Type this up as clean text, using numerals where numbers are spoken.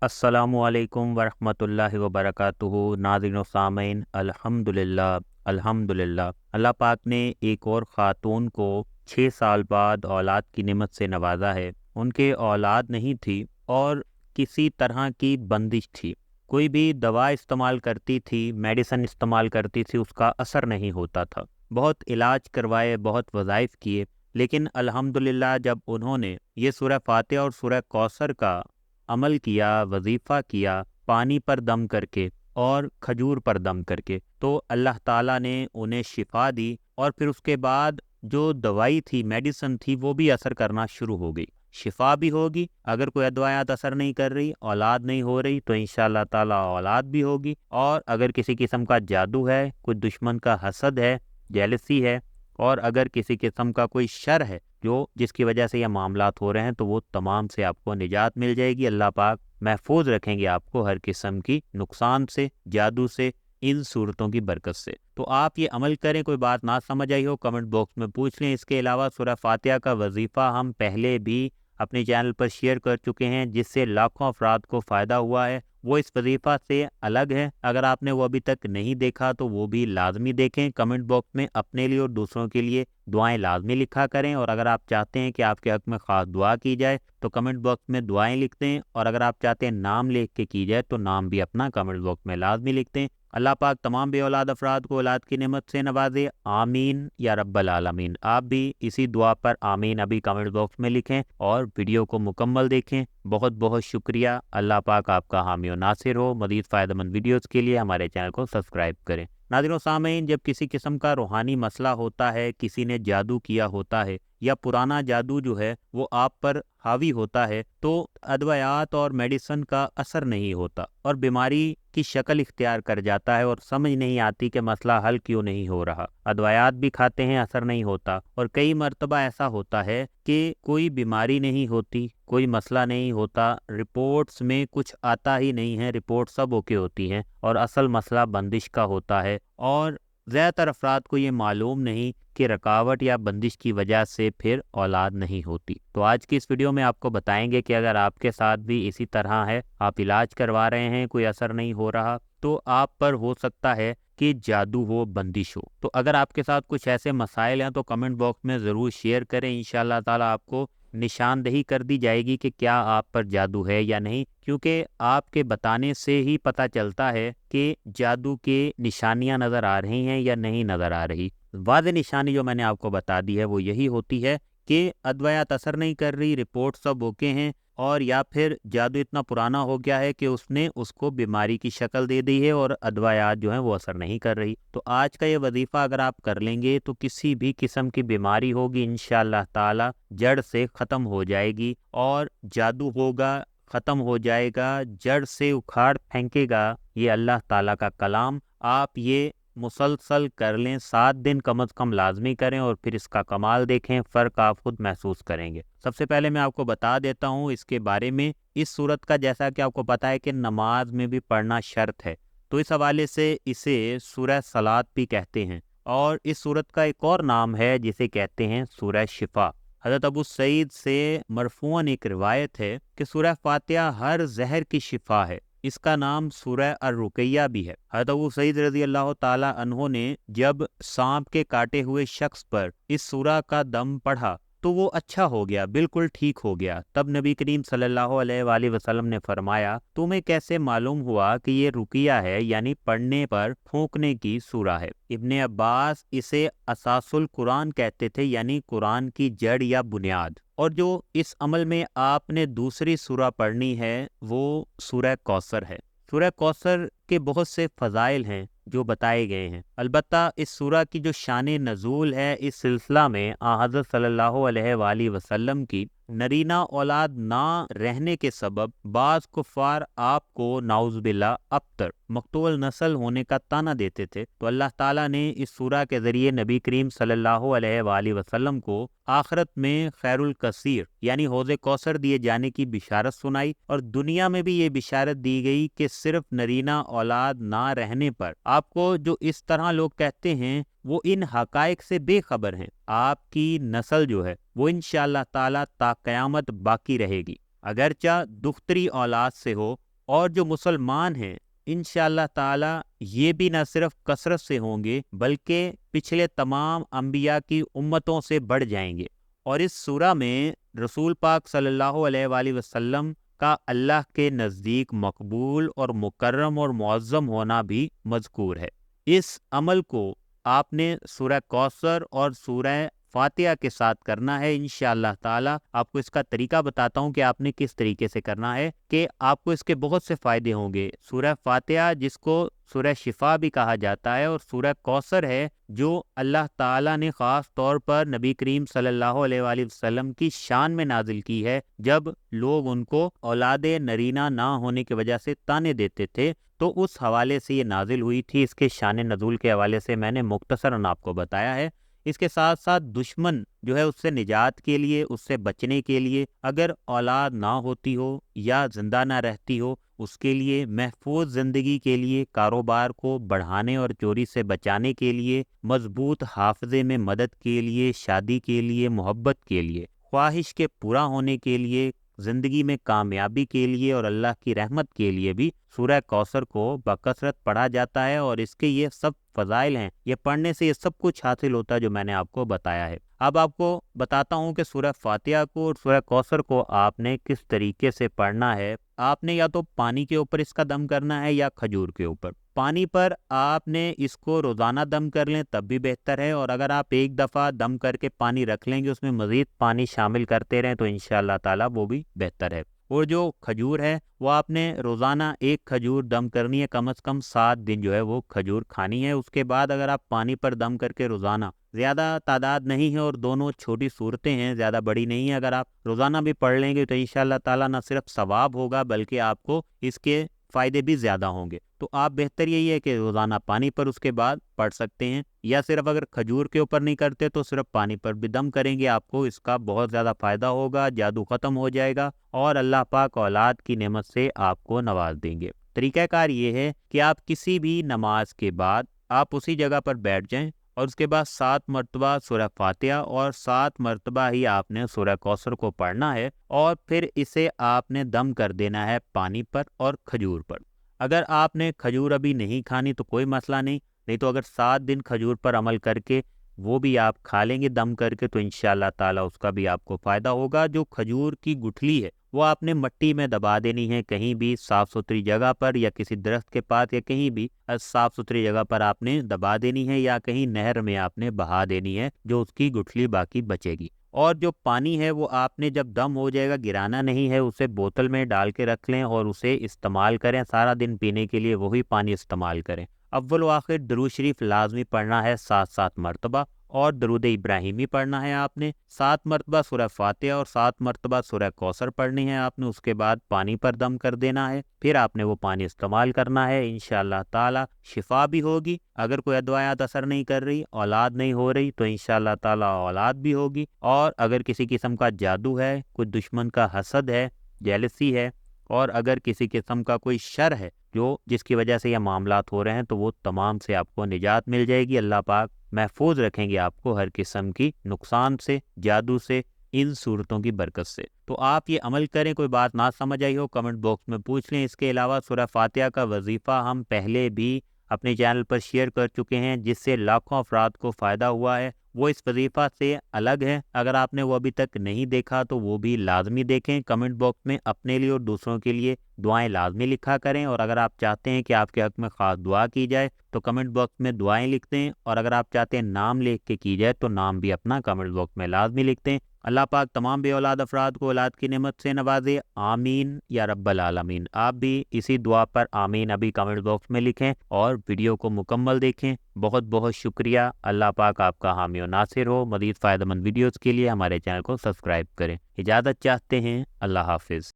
अस्सलामुअलैकुम वरहमतुल्लाहि वबरकातुहू। नाज़रीन व सामीन, अल्हम्दुलिल्लाह अल्हम्दुलिल्लाह। अल्लाह पाक ने एक और ख़ातून को 6 साल बाद औलाद की नेमत से नवाजा है। उनके औलाद नहीं थी और किसी तरह की बंदिश थी। कोई भी दवा इस्तेमाल करती थी, मेडिसिन इस्तेमाल करती थी, उसका असर नहीं होता था। बहुत इलाज करवाए, बहुत वज़ाइफ किए, लेकिन अल्हम्दुलिल्लाह जब उन्होंने ये सूरह फातिहा और सूरह कौसर का अमल किया, वजीफ़ा किया, पानी पर दम करके और खजूर पर दम करके, तो अल्लाह ताला ने उन्हें शिफा दी। और फिर उसके बाद जो दवाई थी, मेडिसिन थी, वो भी असर करना शुरू हो गई। शिफा भी होगी, अगर कोई अदवायात असर नहीं कर रही, औलाद नहीं हो रही, तो इंशाअल्लाह ताला औलाद भी होगी। और अगर किसी किस्म का जादू है, कोई दुश्मन का हसद है, जेलसी है, और अगर किसी किस्म का कोई शर है जो जिसकी वजह से ये मामलात हो रहे हैं, तो वो तमाम से आपको निजात मिल जाएगी। अल्लाह पाक महफूज रखेंगे आपको हर किस्म की नुकसान से, जादू से, इन सूरतों की बरकत से। तो आप ये अमल करें। कोई बात ना समझ आई हो, कमेंट बॉक्स में पूछ लें। इसके अलावा सूरह फातिहा का वजीफ़ा हम पहले भी अपने चैनल पर शेयर कर चुके हैं, जिससे लाखों अफराद को फ़ायदा हुआ है। वो इस वजीफ़ा से अलग है। अगर आपने वो अभी तक नहीं देखा तो वो भी लाजमी देखें। कमेंट बॉक्स में अपने लिए और दूसरों के लिए दुआएं लाजमी लिखा करें। और अगर आप चाहते हैं कि आपके हक़ में ख़ास दुआ की जाए तो कमेंट बॉक्स में दुआएं लिख दें। और अगर आप चाहते हैं नाम लिख के की जाए तो नाम भी अपना कमेंट बॉक्स में लाजमी लिख दें। अल्लाह पाक तमाम बे औलाद अफराद को औलाद की नेमत से नवाजे। आमीन या रब्बल आलमीन। आप भी इसी दुआ पर आमीन अभी कमेंट बॉक्स में लिखें और वीडियो को मुकम्मल देखें। बहुत बहुत शुक्रिया। अल्लाह पाक आपका हामी और नासिर हो। मज़ीद फ़ायदेमंद वीडियोज़ के लिए हमारे चैनल को सब्सक्राइब करें। नाज़रीन सामीन, जब किसी किस्म का रूहानी मसला होता है, किसी ने जादू किया होता है या पुराना जादू जो है वो आप पर हावी होता है, तो अदवायात और मेडिसिन का असर नहीं होता और बीमारी की शक्ल इख्तियार कर जाता है और समझ नहीं आती कि मसला हल क्यों नहीं हो रहा। अदवायात भी खाते हैं, असर नहीं होता। और कई मर्तबा ऐसा होता है कि कोई बीमारी नहीं होती, कोई मसला नहीं होता, रिपोर्ट्स में कुछ आता ही नहीं है, रिपोर्ट सब ओके होती हैं और असल मसला बंदिश का होता है। और ज़्यादातर अफराद को ये मालूम नहीं कि रुकावट या बंदिश की वजह से फिर औलाद नहीं होती। तो आज की इस वीडियो में आपको बताएंगे कि अगर आपके साथ भी इसी तरह है, आप इलाज करवा रहे हैं, कोई असर नहीं हो रहा, तो आप पर हो सकता है कि जादू हो, बंदिश हो। तो अगर आपके साथ कुछ ऐसे मसाइल हैं तो कमेंट बॉक्स में ज़रूर शेयर करें। इंशाअल्लाह ताला आपको निशानदही कर दी जाएगी कि क्या आप पर जादू है या नहीं, क्योंकि आपके बताने से ही पता चलता है कि जादू के निशानियां नज़र आ रही हैं या नहीं नज़र आ रही। वाज़ेह निशानी जो मैंने आपको बता दी है वो यही होती है कि अदवायात असर नहीं कर रही, रिपोर्ट सब ओके हैं, और या फिर जादू इतना पुराना हो गया है कि उसने उसको बीमारी की शक्ल दे दी है और अदवायात जो हैं वो असर नहीं कर रही। तो आज का ये वजीफ़ा अगर आप कर लेंगे तो किसी भी किस्म की बीमारी होगी इंशाअल्लाह ताला जड़ से ख़त्म हो जाएगी और जादू होगा ख़त्म हो जाएगा, जड़ से उखाड़ फेंकेगा ये अल्लाह ताला का कलाम। आप ये मुसलसल कर लें, 7 दिन कम अज़ कम लाजमी करें और फिर इसका कमाल देखें, फ़र्क आप खुद महसूस करेंगे। सबसे पहले मैं आपको बता देता हूँ इसके बारे में। इस सूरत का जैसा कि आपको पता है कि नमाज में भी पढ़ना शर्त है, तो इस हवाले से इसे सूरह सलात भी कहते हैं। और इस सूरत का एक और नाम है जिसे कहते हैं सूरह शिफा। हज़रत अबू सईद से मरफूअन एक रिवायत है कि सूरह फातिहा हर जहर की शिफा है। इसका नाम सूरह अर-रुकैया भी है। हज़रत अबू सईद रज़ी अल्लाह ताला अन्हो ने जब सांप के काटे हुए शख्स पर इस सूरह का दम पढ़ा तो वो अच्छा हो गया, बिल्कुल ठीक हो गया। तब नबी करीम सल्लल्लाहु अलैहि वसल्लम ने फरमाया, तुम्हें कैसे मालूम हुआ कि ये रुकिया है, यानी पढ़ने पर फूंकने की सूरह है। इब्ने अब्बास इसे असासुल कुरान कहते थे, यानी कुरान की जड़ या बुनियाद। और जो इस अमल में आपने दूसरी सूरह पढ़नी है वो सूरह कौसर है। सूरह कौसर के बहुत से फ़ज़ाइल हैं जो बताए गए हैं। अलबत्ता इस सूरह की जो शान नज़ूल है, इस सिलसिला में हज़रत सल्लल्लाहु अलैहि वसल्लम की नरीना औलाद ना रहने के सबब बाज़ कुफ़ार आपको नाउज़ुबिल्लाह अब्तर मक़तूल नस्ल होने का ताना देते थे। तो अल्लाह ताला ने इस सूरह के ज़रिए नबी करीम सल्लल्लाहु अलैहि वसल्लम को आखिरत में खैरुल कसीर यानी हौज़े कौसर दिए जाने की बिशारत सुनाई। और दुनिया में भी ये बिशारत दी गई कि सिर्फ नरीना औलाद ना रहने पर आपको जो इस तरह लोग कहते हैं वो इन हकायक से बेखबर हैं। आपकी नस्ल जो है वो इंशाअल्लाह ताला ता क़यामत बाकी रहेगी, अगरचा दुख्तरी औलाद से हो, اور جو مسلمان ہیں انشاءاللہ تعالی یہ بھی نہ صرف کثرت سے ہوں گے بلکہ پچھلے تمام انبیاء کی امتوں سے بڑھ جائیں گے۔ اور اس سورہ میں رسول پاک صلی اللہ علیہ وآلہ وسلم کا اللہ کے نزدیک مقبول اور مکرم اور معظم ہونا بھی مذکور ہے۔ اس عمل کو آپ نے سورہ کوثر اور سورہ فاتحہ کے ساتھ کرنا ہے انشاءاللہ تعالی۔ آپ کو اس کا طریقہ بتاتا ہوں کہ آپ نے کس طریقے سے کرنا ہے کہ آپ کو اس کے بہت سے فائدے ہوں گے۔ سورہ فاتحہ جس کو سورہ شفا بھی کہا جاتا ہے، اور سورہ کوثر ہے جو اللہ تعالیٰ نے خاص طور پر نبی کریم صلی اللہ علیہ وآلہ وسلم کی شان میں نازل کی ہے، جب لوگ ان کو اولاد نرینہ نہ ہونے کی وجہ سے طعنے دیتے تھے، تو اس حوالے سے یہ نازل ہوئی تھی۔ اس کے شان نزول کے حوالے سے میں نے مختصراً آپ کو بتایا ہے۔ اس کے ساتھ ساتھ دشمن جو ہے اس سے نجات کے لیے، اس سے بچنے کے لیے، اگر اولاد نہ ہوتی ہو یا زندہ نہ رہتی ہو، اس کے لیے محفوظ زندگی کے لیے، کاروبار کو بڑھانے اور چوری سے بچانے کے لیے، مضبوط حافظے میں مدد کے لیے، شادی کے لیے، محبت کے لیے، خواہش کے پورا ہونے کے لیے، زندگی میں کامیابی کے لیے اور اللہ کی رحمت کے لیے بھی سورہ کوثر کو بکثرت پڑھا جاتا ہے، اور اس کے یہ سب فضائل ہیں۔ یہ پڑھنے سے یہ سب کچھ حاصل ہوتا ہے جو میں نے آپ کو بتایا ہے۔ اب آپ کو بتاتا ہوں کہ سورہ فاتحہ کو اور سورہ کوثر کو آپ نے کس طریقے سے پڑھنا ہے۔ آپ نے یا تو پانی کے اوپر اس کا دم کرنا ہے یا کھجور کے اوپر۔ پانی پر آپ نے اس کو روزانہ دم کر لیں تب بھی بہتر ہے، اور اگر آپ ایک دفعہ دم کر کے پانی رکھ لیں گے، اس میں مزید پانی شامل کرتے رہیں تو انشاءاللہ تعالی وہ بھی بہتر ہے۔ اور جو کھجور ہے وہ آپ نے روزانہ ایک کھجور دم کرنی ہے، کم از کم 7 دن جو ہے وہ کھجور کھانی ہے۔ اس کے بعد اگر آپ پانی پر دم کر کے روزانہ، زیادہ تعداد نہیں ہے اور دونوں چھوٹی صورتیں ہیں، زیادہ بڑی نہیں ہے، اگر آپ روزانہ بھی پڑھ لیں گے تو انشاءاللہ تعالی نہ صرف ثواب ہوگا بلکہ آپ کو اس کے فائدے بھی زیادہ ہوں گے۔ تو آپ بہتر یہی ہے کہ روزانہ پانی پر اس کے بعد پڑھ سکتے ہیں، یا صرف اگر کھجور کے اوپر نہیں کرتے تو صرف پانی پر بھی دم کریں گے، آپ کو اس کا بہت زیادہ فائدہ ہوگا، جادو ختم ہو جائے گا اور اللہ پاک اولاد کی نعمت سے آپ کو نواز دیں گے۔ طریقہ کار یہ ہے کہ آپ کسی بھی نماز کے بعد آپ اسی جگہ پر بیٹھ جائیں، اور اس کے بعد 7 مرتبہ سورہ فاتحہ اور 7 مرتبہ ہی آپ نے سورہ کوثر کو پڑھنا ہے، اور پھر اسے آپ نے دم کر دینا ہے پانی پر اور کھجور پر۔ اگر آپ نے کھجور ابھی نہیں کھانی تو کوئی مسئلہ نہیں تو اگر 7 دن کھجور پر عمل کر کے وہ بھی آپ کھا لیں گے دم کر کے تو انشاءاللہ تعالیٰ اس کا بھی آپ کو فائدہ ہوگا۔ جو کھجور کی گٹھلی ہے وہ آپ نے مٹی میں دبا دینی ہے، کہیں بھی صاف ستھری جگہ پر یا کسی درخت کے پاس یا کہیں بھی صاف ستھری جگہ پر آپ نے دبا دینی ہے، یا کہیں نہر میں آپ نے بہا دینی ہے، جو اس کی گٹھلی باقی بچے گی۔ اور جو پانی ہے وہ آپ نے جب دم ہو جائے گا گرانا نہیں ہے، اسے بوتل میں ڈال کے رکھ لیں اور اسے استعمال کریں، سارا دن پینے کے لیے وہی پانی استعمال کریں۔ اول و آخر درود شریف لازمی پڑھنا ہے 7 مرتبہ، اور درود ابراہیمی پڑھنا ہے آپ نے 7 مرتبہ، سورہ فاتحہ اور 7 مرتبہ سورہ کوثر پڑھنی ہے آپ نے۔ اس کے بعد پانی پر دم کر دینا ہے، پھر آپ نے وہ پانی استعمال کرنا ہے، انشاءاللہ تعالی شفا بھی ہوگی۔ اگر کوئی ادویات اثر نہیں کر رہی، اولاد نہیں ہو رہی، تو انشاءاللہ تعالی اولاد بھی ہوگی۔ اور اگر کسی قسم کا جادو ہے، کوئی دشمن کا حسد ہے، جیلسی ہے، اور اگر کسی قسم کا کوئی شر ہے جس کی وجہ سے یہ معاملات ہو رہے ہیں، تو وہ تمام سے آپ کو نجات مل جائے گی۔ اللہ پاک محفوظ رکھیں گے آپ کو ہر قسم کی نقصان سے، جادو سے، ان صورتوں کی برکت سے۔ تو آپ یہ عمل کریں۔ کوئی بات نہ سمجھ آئی ہو کمنٹ باکس میں پوچھ لیں۔ اس کے علاوہ سورہ فاتحہ کا وظیفہ ہم پہلے بھی اپنے چینل پر شیئر کر چکے ہیں، جس سے لاکھوں افراد کو فائدہ ہوا ہے۔ وہ اس وظیفہ سے الگ ہے، اگر آپ نے وہ ابھی تک نہیں دیکھا تو وہ بھی لازمی دیکھیں۔ کمنٹ باکس میں اپنے لیے اور دوسروں کے لیے دعائیں لازمی لکھا کریں، اور اگر آپ چاہتے ہیں کہ آپ کے حق میں خاص دعا کی جائے تو کمنٹ باکس میں دعائیں لکھ دیں، اور اگر آپ چاہتے ہیں نام لکھ کے کی جائے تو نام بھی اپنا کمنٹ باکس میں لازمی لکھ دیں۔ اللہ پاک تمام بے اولاد افراد کو اولاد کی نعمت سے نوازے، آمین یا رب العالمین۔ آپ بھی اسی دعا پر آمین ابھی کمنٹ باکس میں لکھیں اور ویڈیو کو مکمل دیکھیں۔ بہت بہت شکریہ۔ اللہ پاک آپ کا حامی و ناصر ہو۔ مزید فائدہ مند ویڈیوز کے لیے ہمارے چینل کو سبسکرائب کریں۔ اجازت چاہتے ہیں، اللہ حافظ۔